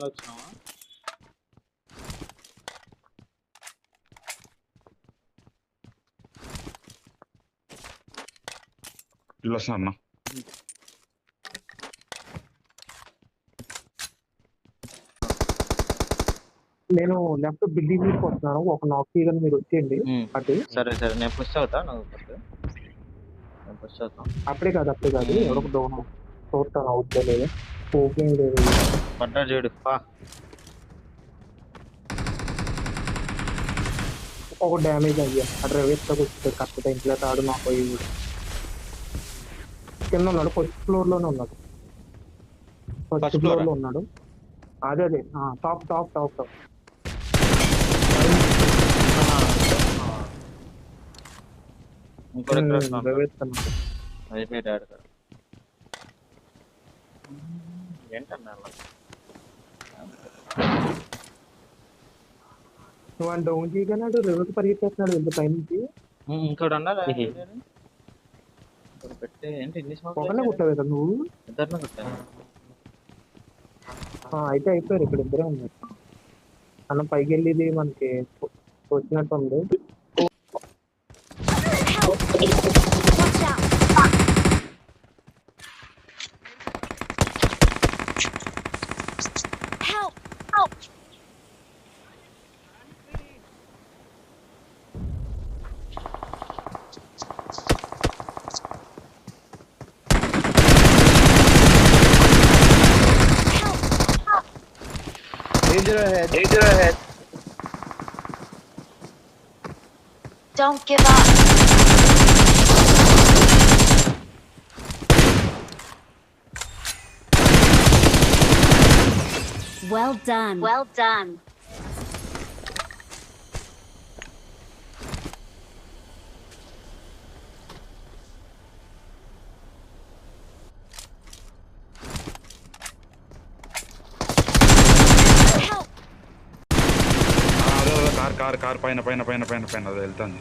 మళ్ళీ వచ్చినావా? ఇల్లు వస్తా అన్న. నేను లెఫ్ట్ బిల్డింగ్ మీదకి వస్తున్నాను. ఒక నాక్ తీయగానే మీరు వచ్చేయండి అటు. సరే సరే, నేను పుష్ అవుతా. నువ్వు నేను పుష్ అవుతాం. అప్పుడే కాదు ఎవరొక డౌన్ చూస్తాను అవుతుందో లేదా. ఓకే లేదు పడ్డా చూడు. ఒక డ్యామేజ్ అయ్యా. ఆ డ్రైవర్తో వచ్చాడు కరెక్ట్ టైంలో. తాడు నాకు అయ్యి కింద ఉన్నాడు. ఫస్ట్ ఫ్లోర్ లోనే ఉన్నాడు. ఫస్ట్ ఫ్లోర్ లో ఉన్నాడు. అదే టాప్ టాప్ టాప్ టాప్ అయిపోయాడు కదా. ఏంటన్నా నువ్వు అని డౌన్ చేయగానే రివర్స్ పరిగెత్తేస్తున్నాడు వెళ్తే పైనుంచి. ఇంకోటి అన్నా పెట్టి ఏంటి ఒకనే కుట్టావు కదా నువ్వు. ఇద్దరిని కుట్టాను. అయితే అయిపోయారు. ఇక్కడ ఇద్దరే ఉన్నారు. అన్న పైకి వెళ్ళేది మనకి వచ్చినట్టు ఉంది. Danger ahead. Don't give up. Well done. Well done. Car పైన అది వెళ్తాను.